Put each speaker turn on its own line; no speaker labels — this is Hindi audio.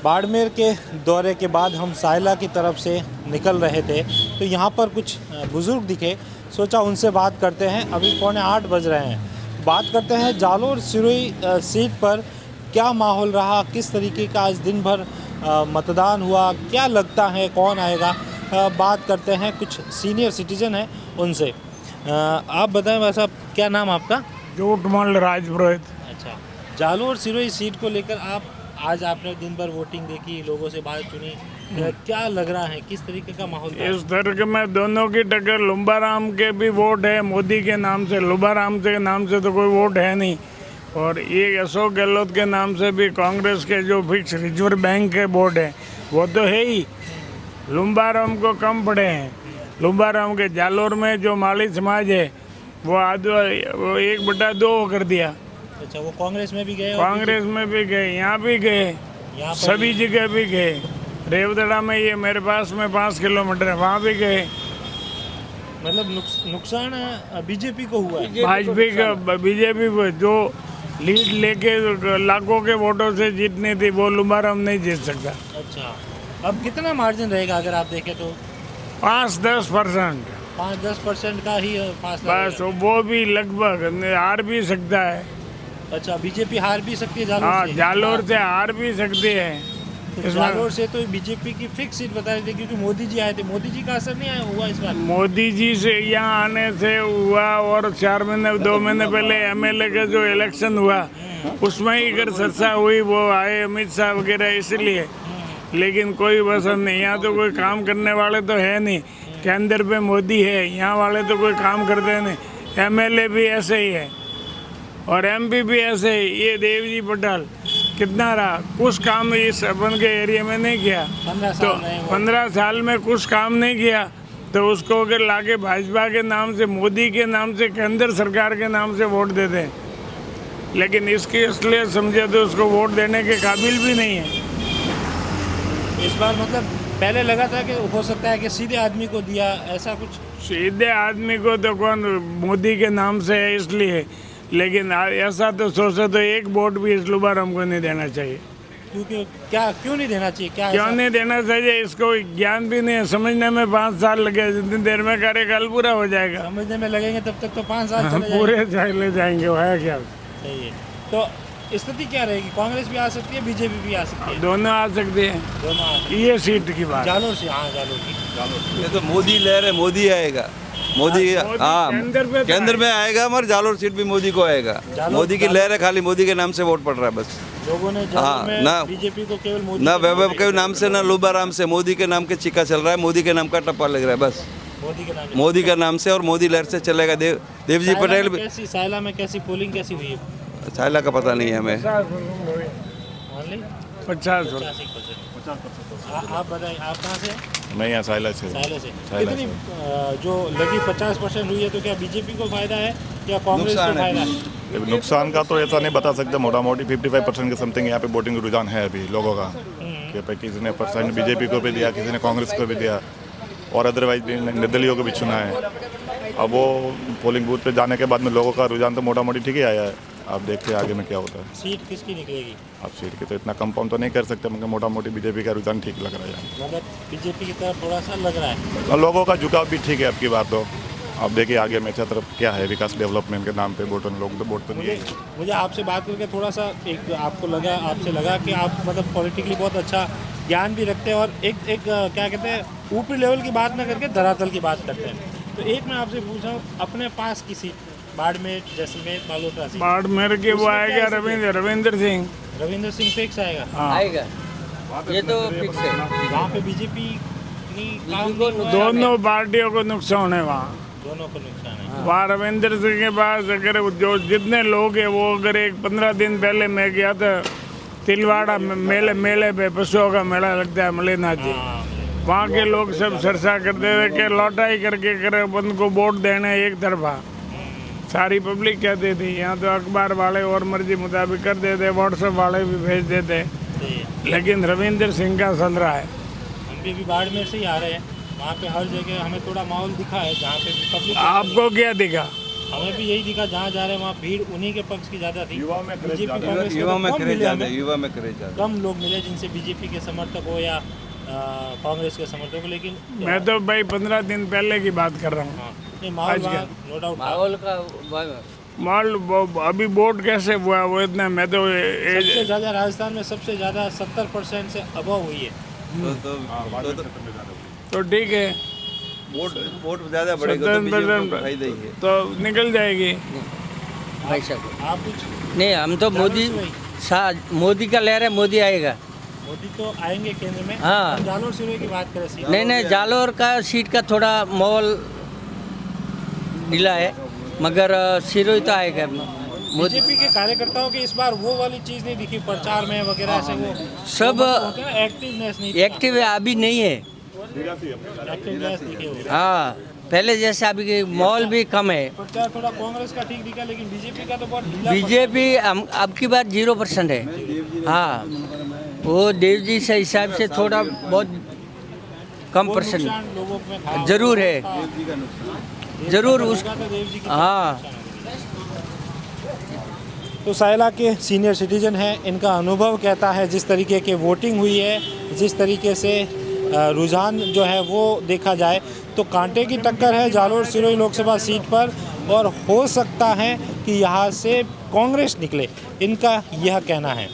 बाड़मेर के दौरे के बाद हम सायला की तरफ से निकल रहे थे तो यहाँ पर कुछ बुज़ुर्ग दिखे, सोचा उनसे बात करते हैं। अभी 7:45 बज रहे हैं। बात करते हैं जालोर सिरोही सीट पर क्या माहौल रहा, किस तरीके का आज दिन भर मतदान हुआ, क्या लगता है कौन आएगा। बात करते हैं, कुछ सीनियर सिटीजन हैं उनसे। आप बताएं भाई साहब, क्या नाम आपका?
जोटमल राजपुरोहित।
अच्छा, जालोर सिरोही सीट को लेकर आज आपने दिन भर वोटिंग देखी, लोगों से बात सुनी, क्या लग रहा है, किस तरीके का माहौल था?
इस तरह में दोनों की टक्कर। लुम्बाराम के भी वोट है मोदी के नाम से, लुम्बाराम के नाम से तो कोई वोट है नहीं। और ये अशोक गहलोत के नाम से भी कांग्रेस के जो फिक्स रिजर्व बैंक के वोट है वो तो है ही। लुम्बाराम को कम पड़े हैं। लुम्बाराम के जालोर में जो माली समाज है वो 1/2 कर दिया।
अच्छा, वो कांग्रेस में भी गए?
कांग्रेस में भी गए, यहाँ भी गए, सभी जगह भी गए। रेवदड़ा में ये मेरे पास में 5 किलोमीटर है, वहाँ भी गए।
मतलब नुकसान बीजेपी को हुआ है?
भाजपा का बीजेपी जो लीड लेके लाखों के वोटों से जीतनी थी वो लुम्बाराम नहीं जीत सकता।
अच्छा, अब कितना मार्जिन रहेगा अगर आप देखें तो?
5-10%।
5-10% का ही फासला
बस वो भी लगभग हार भी सकता है।
अच्छा, बीजेपी हार भी सकती है जालोर
हाँ,
से?
जालोर से हार भी सकती है।
तो जालोर से तो बीजेपी की फिक्स सीट बता रही थी, क्योंकि मोदी जी आए थे। मोदी जी का असर नहीं आया हुआ इस बार?
मोदी जी से यहाँ आने से हुआ, और 2 महीने पहले एमएलए का जो इलेक्शन हुआ उसमें ही अगर चर्चा हुई, वो आए अमित शाह वगैरह, इसलिए। लेकिन कोई वजह नहीं, यहाँ तो कोई काम करने वाले तो है नहीं। केंद्र पे मोदी है, यहाँ वाले तो कोई काम करते नहीं। एमएलए भी ऐसे ही है और एमपी भी ऐसे ही। ये देवजी पटेल कितना रहा, कुछ काम इस अपन के एरिया में नहीं किया। 15 साल में कुछ काम नहीं किया, तो उसको अगर लाके भाजपा के नाम से, मोदी के नाम से, केंद्र सरकार के नाम से वोट देते हैं। लेकिन इसके इसलिए समझे तो उसको वोट देने के काबिल भी नहीं है
इस बार। मतलब पहले लगा था कि हो सकता है कि सीधे आदमी को दिया, ऐसा कुछ? सीधे
आदमी को तो कौन, मोदी के नाम से है इसलिए। लेकिन ऐसा तो सोचे तो एक वोट भी इस लुम्बाराम को नहीं देना चाहिए।
क्योंकि क्यों नहीं देना चाहिए?
क्यों नहीं देना चाहिए? इसको ज्ञान भी नहीं है, समझने में 5 साल लगे। जितनी देर में कार्यकाल पूरा हो जाएगा।
समझने में लगेंगे तब तक तो 5 साल
पूरे चले जाएंगे। वो है क्या?
सही है। तो स्थिति क्या रहेगी? कांग्रेस भी आ सकती है, बीजेपी भी आ सकती है?
दोनों आ सकते हैं।
दोनों
ये सीट की बात।
जालोर से? हाँ, जालोर की।
ये तो मोदी लहर है, मोदी आएगा। मोदी हाँ केंद्र में आएगा, मगर जालोर सीट भी मोदी को आएगा। मोदी की लहर है, खाली मोदी के नाम से वोट पड़ रहा है बस।
लोगों ने ना बीजेपी को केवल मोदी,
ना वैभव के नाम से, ना लुम्बाराम से, मोदी के नाम के चिक्का चल रहा है। मोदी के नाम का टप्पा लग रहा है बस। मोदी का नाम से और मोदी लहर से चलेगा। देवजी पटेल भी।
सायला में कैसी पोलिंग कैसी हुई है?
सायला का पता नहीं है हमें।
50%।
आप बताइए, आप कहाँ से?
मैं यहाँ सायला से।
कितनी जो लगी 50% हुई है, तो क्या बीजेपी को फायदा है या कांग्रेस को फायदा है?
नुकसान का तो ऐसा नहीं बता सकते। मोटा मोटी 55% के समथिंग यहाँ पे वोटिंग रुझान है अभी लोगों का, कि किसी ने % बीजेपी को भी दिया, किसी ने कांग्रेस को भी दिया, और अदरवाइज निर्दलीयों को भी चुना है। अब वो पोलिंग बूथ पे जाने के बाद में लोगों का रुझान तो मोटा मोटी ठीक ही आया है। आप देखते हैं आगे में क्या होता है।
सीट किसकी निकलेगी?
आप सीट की तो इतना कंफर्म तो नहीं कर सकते, मगर मोटा मोटी बीजेपी का रुझान ठीक लग रहा है।
मतलब बीजेपी की तरफ थोड़ा सा लग रहा है,
और लोगों का झुकाव भी ठीक है। आपकी बात तो आप देखिए आगे में अच्छा तरफ क्या है, विकास डेवलपमेंट के नाम पे वोट लोग तो वोट तो नहीं है।
मुझे आपसे बात करके थोड़ा सा आपसे लगा कि आप मतलब पॉलिटिकली बहुत अच्छा ज्ञान भी रखते हैं, और एक क्या कहते हैं, ऊपरी लेवल की बात ना करके धरातल की बात करते हैं। तो एक मैं आपसे पूछ रहा हूँ, अपने पास की सीट बाड़मेर, जैसलमेर, बालोतरा सीट,
बाड़मेर के वो आएगा रविंद्र सिंह।
रविंद्र सिंह फिक्स आएगा?
आएगा, ये तो फिक्स है।
वहाँ पे बीजेपी
दोनों पार्टियों को नुकसान है। वहाँ
दोनों को नुकसान है।
वहाँ रविंद्र सिंह के पास अगर जो जितने लोग हैं, वो अगर 15 दिन पहले मैं गया था तिलवाड़ा मेले पे, पशुओं का मेला लगता है मलेनाथ जी। वहाँ के लोग सब चर्चा करते थे कि लौटाई करके करे बंद को वोट देने एक तरफा। सारी पब्लिक कहती थी। यहाँ तो अखबार वाले और मर्जी मुताबिक कर देते, व्हाट्सएप वाले भी भेज देते, लेकिन रविंद्र सिंह का चल रहा है।
हम भी बाड़मेर से ही आ रहे हैं, वहाँ पे हर जगह हमें थोड़ा माहौल दिखा है जहाँ पे पब्लिक।
आपको क्या दिखा?
हमें भी यही दिखा, जहाँ जा रहे हैं वहाँ भीड़ उन्हीं के पक्ष की ज़्यादा थी।
युवाओं में क्रेज
बीजेपी
ज़्यादा
कांग्रेस के
युवा
तो
में
कम
क्रेज
मिले
ज़्यादा
हमें।
युवा में क्रेज ज़्यादा
कम लोग मिले जिनसे बीजेपी के समर्थक हो या कांग्रेस के समर्थक हो, लेकिन
मैं तो भाई 15 दिन पहले की बात कर रहा हूँ।
हाँ, नहीं माहौल
आज
वहाँ नो डाउट था।
माहौल का
माल अभी वोट कैसे हुआ वो इतना मैं तो
सबसे ज़्यादा राजस्थान में सबसे ज़्यादा 70% से अबव हुई है।
तो ठीक है,
वोट वोट ज़्यादा बढ़ेगा तो बीजेपी को फायदा ही है।
तो निकल जाएगी।
भाई साहब
आप कुछ
नहीं, हम तो मोदी मोदी का ले रहे, मोदी आएगा।
मोदी तो आएंगे केंद्र में।
हाँ।
हम जालोर सिरोही की बात करें सीट।
नहीं, जालोर का सीट का थोड़ा माहौल ढीला है, मगर सिरोही तो आएगा मोदी।
बीजेपी के कार्यकर्ताओं की इस बार वो वाली चीज़ नहीं दिखी प्रचार में वगैरह ऐसे वो
सब
एक्टिवनेस नहीं दिखा।
एक्टिव अभी नहीं है।
एक्टिवनेस दिखे वो।
हाँ, पहले जैसे अभी के माहौल भी कम है।
प्रचार थोड़ा कांग्रेस का ठीक दिखा, लेकिन बीजेपी का तो बहुत ढीला।
बीजेपी अब की बार 0% है। हाँ, वो देव जी से हिसाब से थोड़ा बहुत कम
वो
परसेंट
नुकसान लोगों में था।
जरूर है, जरूर उस
तो देव जी की
हाँ।
तो सायला के सीनियर सिटीजन हैं, इनका अनुभव कहता है जिस तरीके की वोटिंग हुई है, जिस तरीके से रुझान जो है वो देखा जाए तो कांटे की टक्कर है जालोर सिरोही लोकसभा सीट पर, और हो सकता है कि यहाँ से कांग्रेस निकले, इनका यह कहना है।